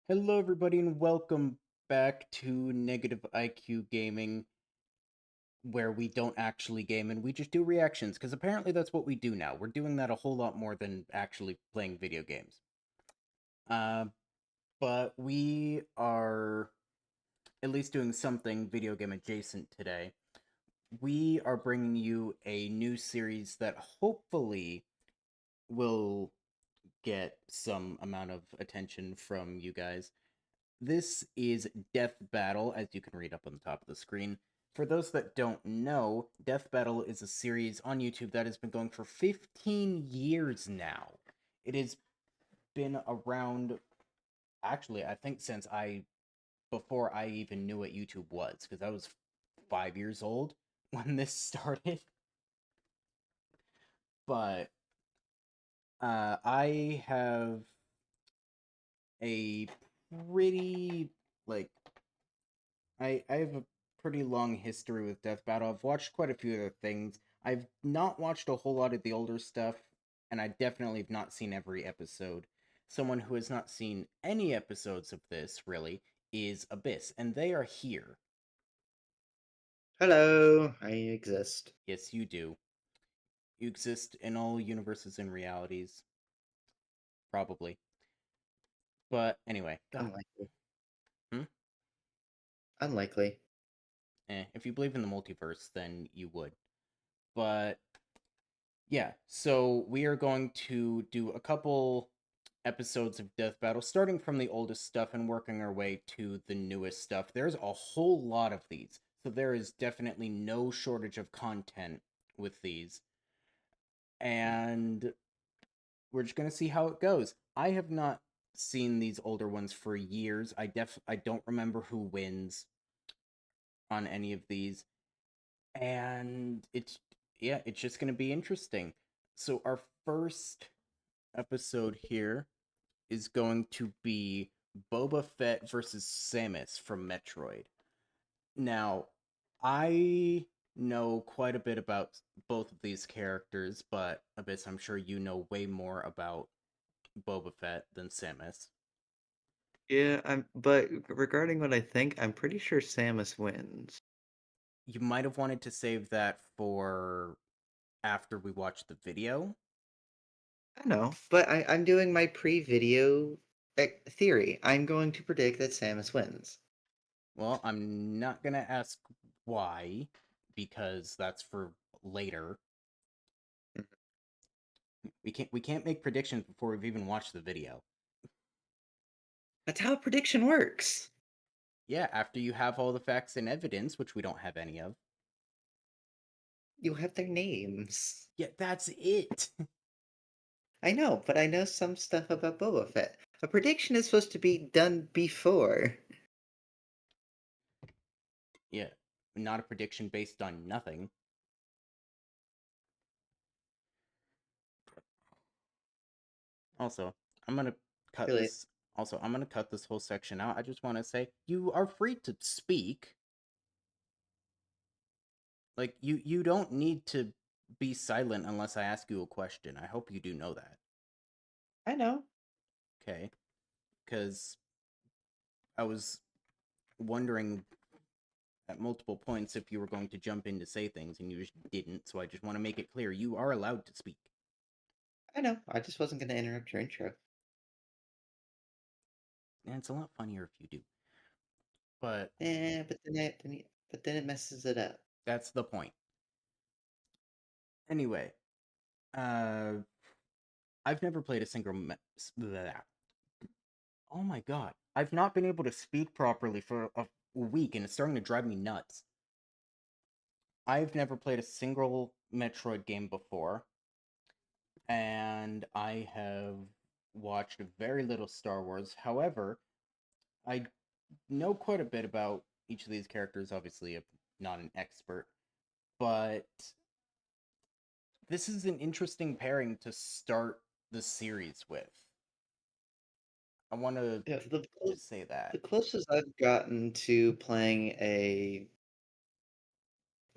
Hello, everybody, and welcome back to Negative IQ Gaming, where we don't actually game and we just do reactions, because apparently that's what we do now. We're doing that a whole lot more than actually playing video games. Uh, but we are at least doing something video game adjacent today. We are bringing you a new series that hopefully will get some amount of attention from you guys. This is Death Battle, as you can read up on the top of the screen. For those that don't know, Death Battle is a series on YouTube that has been going for 15 years now. It has been around, actually, I think before I even knew what YouTube was, because I was 5 years old when this started. But I have a pretty, like, I have a pretty long history with Death Battle. I've watched quite a few other things. I've not watched a whole lot of the older stuff, and I definitely have not seen every episode. Someone who has not seen any episodes of this, really, is Abyss, and they are here. Hello, I exist. Yes, you do. You exist in all universes and realities. Probably. But anyway, God. Unlikely. Hmm? Unlikely. If you believe in the multiverse, then you would. But yeah, so we are going to do a couple episodes of Death Battle, starting from the oldest stuff and working our way to the newest stuff. There's a whole lot of these, so there is definitely no shortage of content with these. And we're just gonna see how it goes. I have not seen these older ones for years. I don't remember who wins on any of these. And it's just gonna be interesting. So our first episode here is going to be Boba Fett versus Samus from Metroid. Now, I know quite a bit about both of these characters, but Abyss, I'm sure you know way more about Boba Fett than Samus. Yeah, but regarding what I think, I'm pretty sure Samus wins. You might have wanted to save that for after we watch the video. I know, but I'm doing my pre-video theory. I'm going to predict that Samus wins. Well, I'm not gonna ask why, because that's for later. We can't make predictions before we've even watched the video. That's how prediction works. Yeah, after you have all the facts and evidence, which we don't have any of. You have their names. Yeah, that's it. I know, but I know some stuff about Boba Fett. A prediction is supposed to be done before. Yeah, not a prediction based on nothing. Also, I'm gonna cut Really, this. Also, I'm gonna cut this whole section out. I just want to say you are free to speak. Like you don't need to be silent unless I ask you a question. I hope you do know that. I know. Okay, because I was wondering at multiple points if you were going to jump in to say things and you just didn't. So I just want to make it clear you are allowed to speak. I know. I just wasn't going to interrupt your intro. And it's a lot funnier if you do. But But then it messes it up. that's the point. Anyway, uh, I've never played a single. Oh my god, I've not been able to speak properly for a week, and it's starting to drive me nuts. I've never played a single Metroid game before, and I have watched very little Star Wars. However, I know quite a bit about each of these characters. Obviously, I'm not an expert, but this is an interesting pairing to start the series with. I want to Yeah, just say that. the closest I've gotten to playing a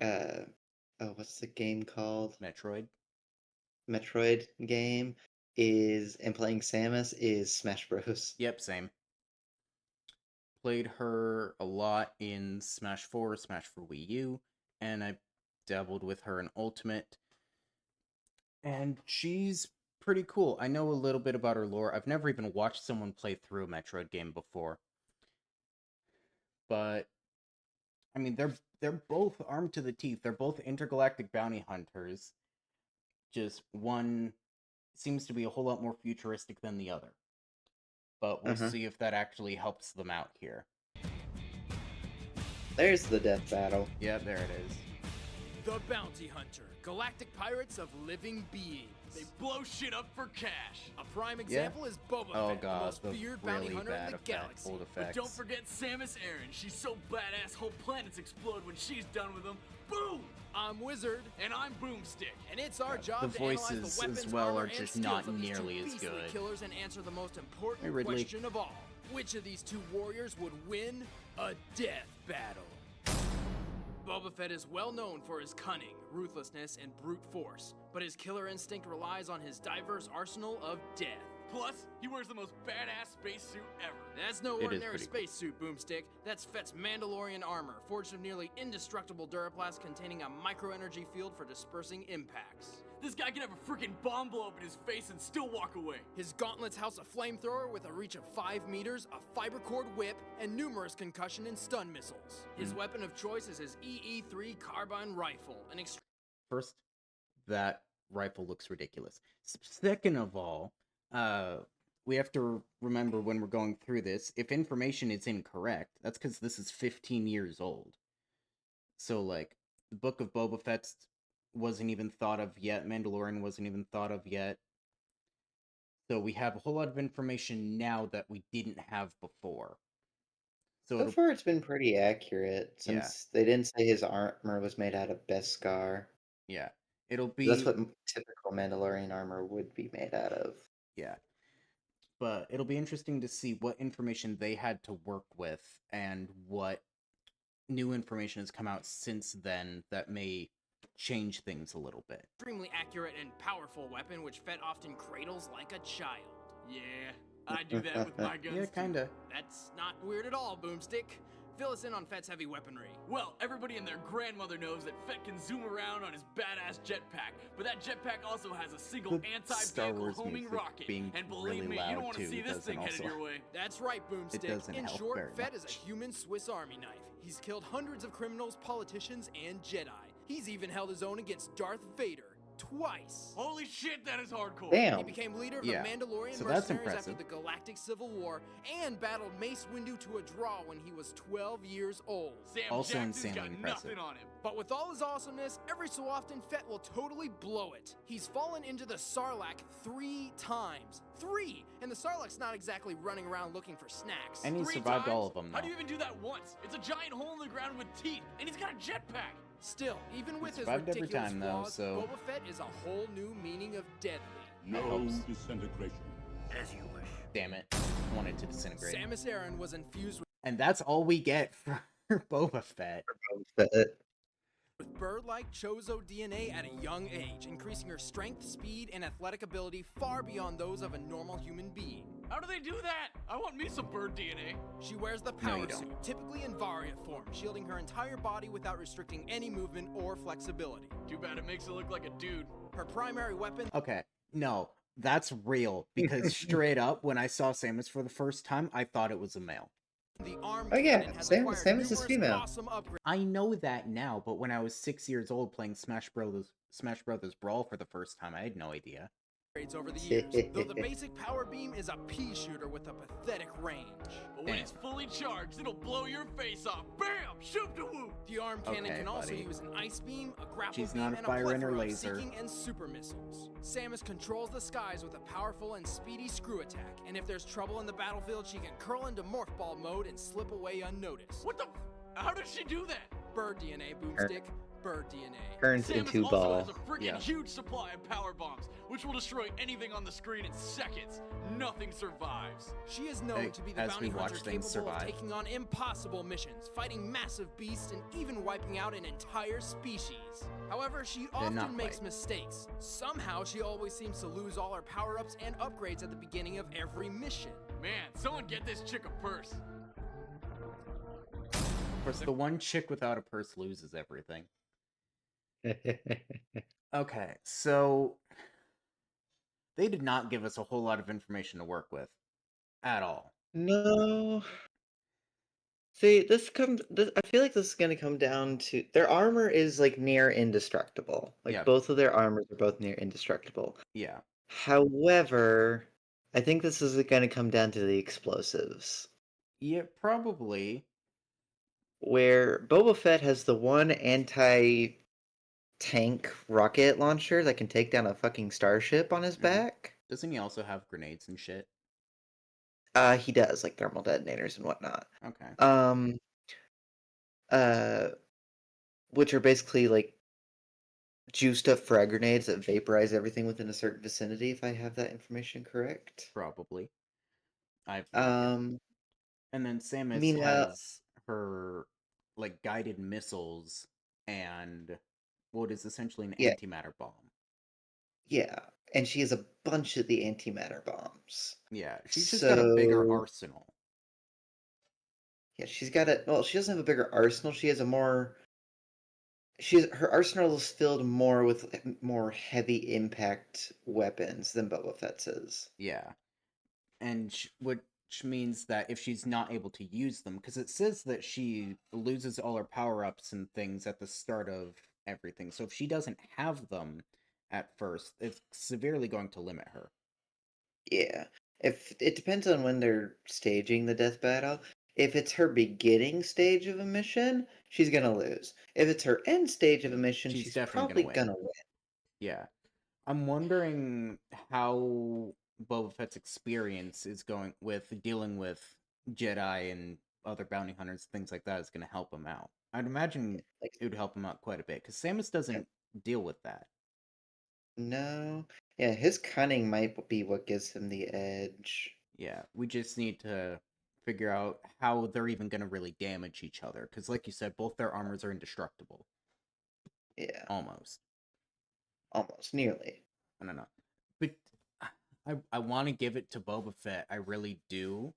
uh what's the game called? Metroid. Metroid game is and playing Samus is Smash Bros. Yep, same. Played her a lot in Smash 4, Smash for Wii U, and I dabbled with her in Ultimate. And she's pretty cool. I know a little bit about her lore. I've never even watched someone play through a Metroid game before. But I mean, they're both armed to the teeth. They're both intergalactic bounty hunters. Just one seems to be a whole lot more futuristic than the other. But we'll see if that actually helps them out here. There's the death battle. Yeah, there it is. The Bounty Hunter, galactic pirates of living beings. They blow shit up for cash. A prime example is Boba Oh Fett, god, the most the feared really bounty hunter in bad the galaxy. old But effects. don't forget Samus Aran. She's so badass, whole planets explode when she's done with them. Boom! I'm Wizard, And I'm Boomstick. and it's our The job to voices analyze the weapons, as well armor, are and just skills not of these two nearly as beastly good. killers and answer the most important Hey, Ridley. question of all. Which of these two warriors would win a death battle? Boba Fett is well known for his cunning, ruthlessness, and brute force, but his killer instinct relies on his diverse arsenal of death. Plus, he wears the most badass spacesuit ever. That's no It is ordinary pretty cool. spacesuit, Boomstick. That's Fett's Mandalorian armor, forged of nearly indestructible duraplast containing a microenergy field for dispersing impacts. This guy can have a freaking bomb blow up in his face and still walk away. His gauntlets house a flamethrower with a reach of 5 meters, a fiber cord whip, and numerous concussion and stun missiles. His weapon of choice is his EE-3 carbine rifle, an First, that rifle looks ridiculous. Second of all, we have to remember when we're going through this, if information is incorrect, that's because this is 15 years old. So, like, the Book of Boba Fett wasn't even thought of yet, Mandalorian wasn't even thought of yet. So we have a whole lot of information now that we didn't have before. So So it'll, far, it's been pretty accurate since they didn't say his armor was made out of Beskar. yeah, it'll That's be, what typical Mandalorian armor would be made out of. yeah. But it'll be interesting to see what information they had to work with and what new information has come out since then that may change things a little bit. extremely accurate and powerful weapon which Fett often cradles like a child. Yeah, I do that with my guns Yeah, too. kinda. That's not weird at all, Boomstick. Fill us in on Fett's heavy weaponry. Well, everybody and their grandmother knows that Fett can zoom around on his badass jetpack, but that jetpack also has a single The Star anti-vehicle Wars homing music rocket. being And believe really me, you loud, don't want to too, see this doesn't thing headed also- your way. That's right, Boomstick. doesn't In help short, very Fett is a much. human Swiss Army knife. He's killed hundreds of criminals, politicians, and Jedi. He's even held his own against Darth Vader twice. Holy shit, that is hardcore. He Damn. became leader of Yeah, the Mandalorian so that's mercenaries after impressive. the Galactic Civil War and battled Mace Windu to a draw when he was 12 years old. Sam Also Jackson's insanely got impressive. nothing on him. But with all his awesomeness, every so often Fett will totally blow it. He's fallen into the Sarlacc 3 times. 3! And the Sarlacc's not exactly running around looking for snacks. And he 3 survived all times? of them, How though. do you even do that once? It's a giant hole in the ground with teeth, and he's got a jetpack. Still, even with his survived every ridiculous time, though, flaws, so- Boba Fett is a whole new meaning of deadly. No helps. disintegration. As you wish. Damn it. I wanted to disintegrate. Samus Aran was infused And that's all we get for Boba Fett. with bird-like Chozo DNA at a young age, increasing her strength, speed, and athletic ability far beyond those of a normal human being. How do they do that? I want me some bird DNA. She wears the No, power you don't. suit, typically in Variant form, shielding her entire body without restricting any movement or flexibility. Too bad it makes it look like a dude. Her primary weapon, Okay, no, that's real. Because straight up, when I saw Samus for the first time, I thought it was a male. the arm Oh, yeah, cannon, has Samus acquired is numerous female. awesome upgrades. I know that now, but when I was 6 years old playing Smash Brothers Brawl for the first time, I had no idea. Over the years, though the basic power beam is a pea shooter with a pathetic range. But when Damn. it's fully charged, it'll blow your face off. Bam! Shoot to woo! The arm cannon Okay, can also buddy. use an ice beam, a grapple She's beam, not a and fire a in her plethora of laser. seeking and super missiles. Samus controls the skies with a powerful and speedy screw attack, and if there's trouble in the battlefield, she can curl into morph ball mode and slip away unnoticed. What the? How does she do that? Bird DNA, Boomstick. Bird DNA. Turns Samus into also ball. has a freaking Yeah. huge supply of power bombs, which will destroy anything on the screen in seconds. Nothing survives. She is known Hey, to be the as bounty we watch hunter things capable of survive. taking on impossible missions, fighting massive beasts, and even wiping out an entire species. However, she often not makes quite. mistakes. Somehow, she always seems to lose all her power-ups and upgrades at the beginning of every mission. Man, someone get this chick a purse. course, the one chick without a purse loses everything. Okay, so they did not give us a whole lot of information to work with at all. No. See, I feel like this is gonna come down to their armor is like near indestructible. Like Yeah. both of their armors are both near indestructible. Yeah. However, I think this is gonna come down to the explosives. Yeah, probably. Where Boba Fett has the one anti-tank rocket launcher that can take down a fucking starship on his back. Doesn't he also have grenades and shit? He does, like thermal detonators and whatnot. Okay. Uh, which are basically like juiced up frag grenades that vaporize everything within a certain vicinity, if I have that information correct. Probably. I have no idea. Um, And then Samus meanwhile, has her like guided missiles and what is essentially an yeah, antimatter bomb. yeah, and she has a bunch of the antimatter bombs. Yeah, she's just got a bigger So arsenal. yeah, she's got a well, she doesn't have a bigger arsenal. She has a more her arsenal is filled more with more heavy impact weapons than Boba Fett's is. Yeah. And which means that if she's not able to use them, because it says that she loses all her power-ups and things at the start of everything. So if she doesn't have them at first, it's severely going to limit her. Yeah. If it depends on when they're staging the death battle. If it's her beginning stage of a mission, she's gonna lose. If it's her end stage of a mission, She's she's definitely probably gonna gonna win. Yeah. I'm wondering how Boba Fett's experience is going with dealing with Jedi and other bounty hunters, things like that, is going to help him out. I'd imagine Like, it would help him out quite a bit, because Samus doesn't deal with that. no. Yeah, his cunning might be what gives him the edge. Yeah, we just need to figure out how they're even going to really damage each other, because like you said, both their armors are indestructible. Yeah, Almost. almost, nearly. I don't know. But I want to give it to Boba Fett, I really do.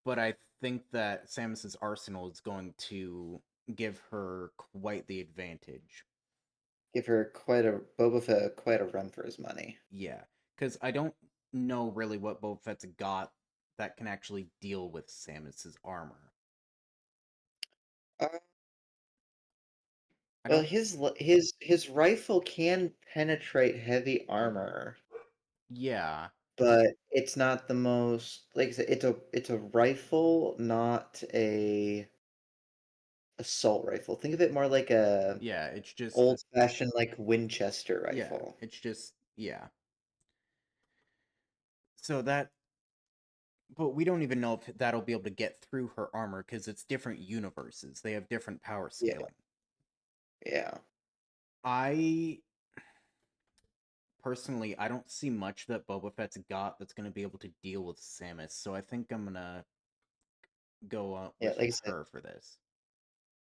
But I think that Samus's arsenal is going to give her quite the advantage. Give her Boba Fett quite a run for his money. Yeah, because I don't know really what Boba Fett's got that can actually deal with Samus's armor. Uh, I well, don't. his rifle can penetrate heavy armor. Yeah, But it's not the most like I said, it's a rifle, not a assault rifle. Think of it more like a yeah. It's just old fashioned like Winchester yeah. rifle. It's just yeah. So that, but we don't even know if that'll be able to get through her armor because it's different universes. They have different power Yeah. scaling. Yeah. I personally, I don't see much that Boba Fett's got that's going to be able to deal with Samus, so I think I'm going to go Yeah, with like I said, her for this.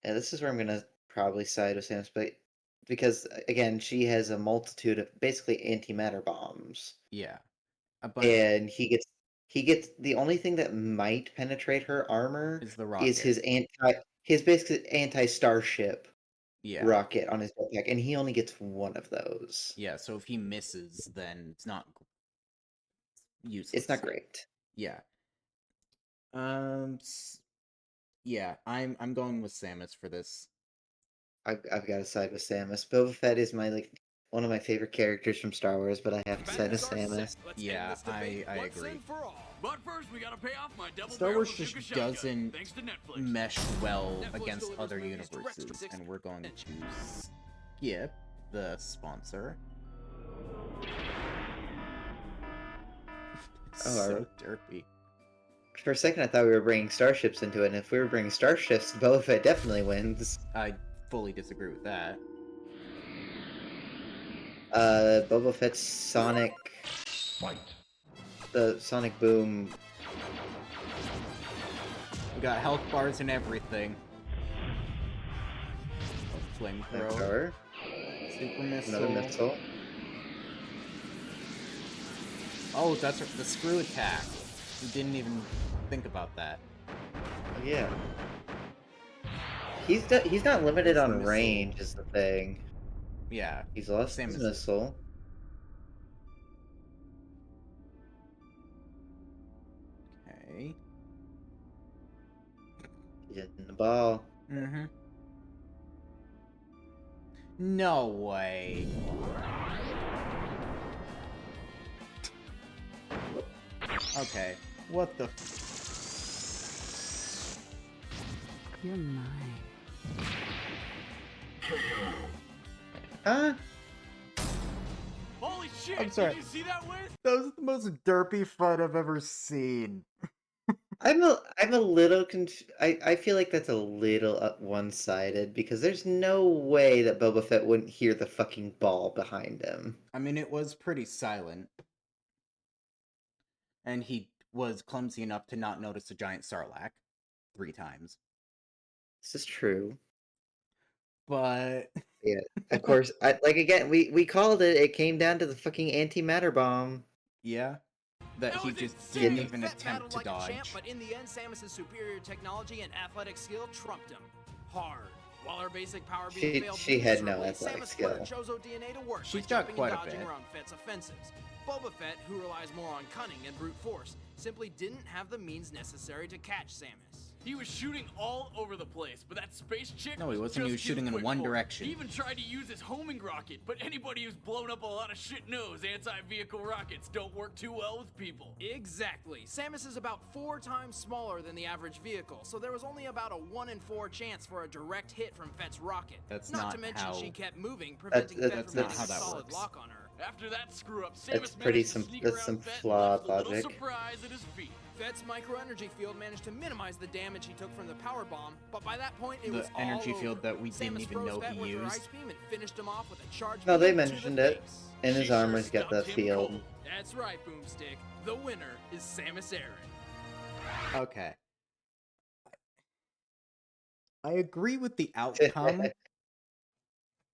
yeah, this is where I'm gonna probably side with Samus, but because again, she has a multitude of basically antimatter bombs. Yeah. A bunch And he gets the only thing that might penetrate her armor is the is rocket. his basically anti-starship Yeah. rocket on his backpack, and he only gets one of those. Yeah, so if he misses, then it's not useless. It's not great. Yeah. Yeah, I'm going with Samus for this. I've got to side with Samus. Boba Fett is one of my favorite characters from Star Wars, but I have to side with Samus. Yeah, I agree. But first, we gotta pay off my double Star barrel Wars bazooka just shotgun, doesn't thanks to Netflix. mesh well Netflix against delivers other movies direct universes, from and we're going to skip the sponsor. It's Oh, so derpy. For a second, I thought we were bringing starships into it, and if we were bringing starships, Boba Fett definitely wins. I fully disagree with that. Boba Fett's Sonic... Fight. The Sonic Boom... We got health bars and everything. Flamethrower. Flamethrower. Super missile. Another missile. Oh, that's the screw attack. We didn't even think about that. Oh, yeah. He's not limited There's the on missile. range is the thing. Yeah. He's lost Same his as missile. Okay. He's in the ball. Mm-hmm. No way. Okay. What the You're mine. Huh? Holy shit! I'm sorry. Did you see that whiz? That was the most derpy fight I've ever seen. I'm a little I feel like that's a little one-sided because there's no way that Boba Fett wouldn't hear the fucking ball behind him. I mean, it was pretty silent. And he was clumsy enough to not notice a giant sarlacc 3 times. This is true. But Yeah, of course. Like again, we called it. It came down to the fucking antimatter bomb. yeah, that he was just insane. didn't even Fett attempt battled to like a dodge. champ, but in the end, Samus's superior technology and athletic skill trumped him hard. While her basic power beam failed She had no miserably, athletic Samus skill. put her Chozo DNA to work She's by got jumping quite and a dodging bit. around Fett's offensives. Boba Fett, who relies more on cunning and brute force, simply didn't have the means necessary to catch Samus. He was shooting all over the place, but that space chick No, he wasn't. just He was too shooting in quick one for him. direction. He even tried to use his homing rocket, but anybody who's blown up a lot of shit knows anti-vehicle rockets don't work too well with people. Exactly. Samus is about 4 times smaller than the average vehicle, so there was only about a 1 in 4 chance for a direct hit from Fett's rocket. That's not not to mention how- she kept moving, preventing That's- Fett that's from not getting how a that solid works. lock on her. After that screw-up, Samus That's managed to sneak that's around some Fett and flawed left a little logic. surprise at his feet. Fett's micro-energy field managed to minimize the damage he took from the power bomb, but by that point it The was all energy over. field that we didn't Samus even froze know Fett he with her used. ice beam and finished him off with a charge No, they beam to the mentioned it. face. And his She sure armor's got the stumped him field. cold. That's right, Boomstick. The winner is Samus Aran. Okay. I agree with the outcome.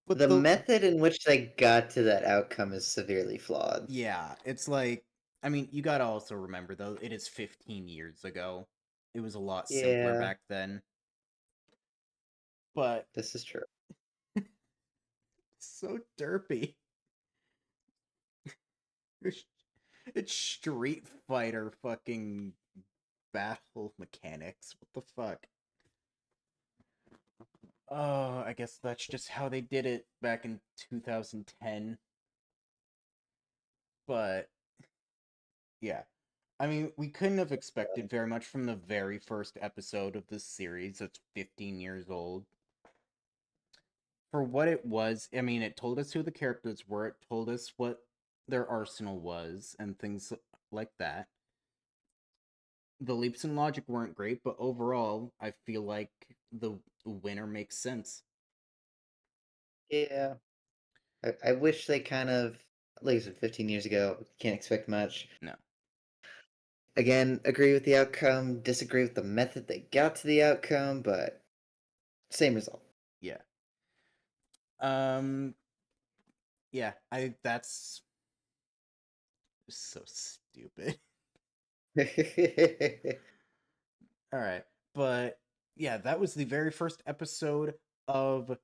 But The method in which they got to that outcome is severely flawed. Yeah, it's like, I mean, you gotta also remember, though, it is 15 years ago. It was a lot simpler Yeah. back then. But This is true. so derpy. It's Street Fighter fucking battle mechanics. What the fuck? Oh, I guess that's just how they did it back in 2010. But yeah. I mean, we couldn't have expected very much from the very first episode of this series that's 15 years old. For what it was, I mean, it told us who the characters were, it told us what their arsenal was, and things like that. The leaps in logic weren't great, but overall, I feel like the winner makes sense. Yeah. I wish they kind of, like I said, 15 years ago, can't expect much. No. Again, agree with the outcome, disagree with the method they got to the outcome, but same result. Yeah. Yeah, that's so stupid. Alright, but yeah, that was the very first episode of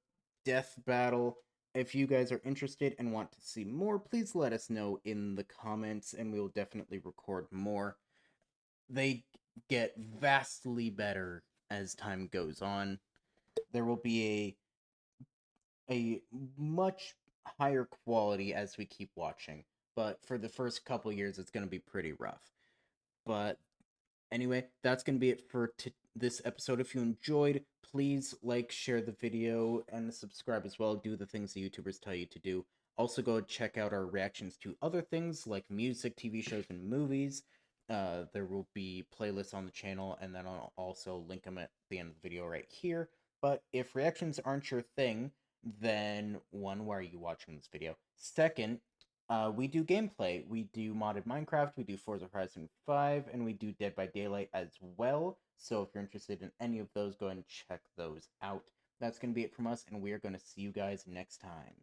Death Battle. If you guys are interested and want to see more, please let us know in the comments, and we will definitely record more. They get vastly better as time goes on. There will be a much higher quality as we keep watching, but for the first couple years, it's going to be pretty rough. But anyway, that's going to be it for this episode. If you enjoyed, please like, share the video, and subscribe as well. Do the things the YouTubers tell you to do. Also, go check out our reactions to other things like music, TV shows, and movies. There will be playlists on the channel, and then I'll also link them at the end of the video right here. But if reactions aren't your thing, then one, why are you watching this video? Second, we do gameplay. We do modded Minecraft, we do Forza Horizon 5, and we do Dead by Daylight as well. So if you're interested in any of those, go ahead and check those out. That's going to be it from us, and we are going to see you guys next time.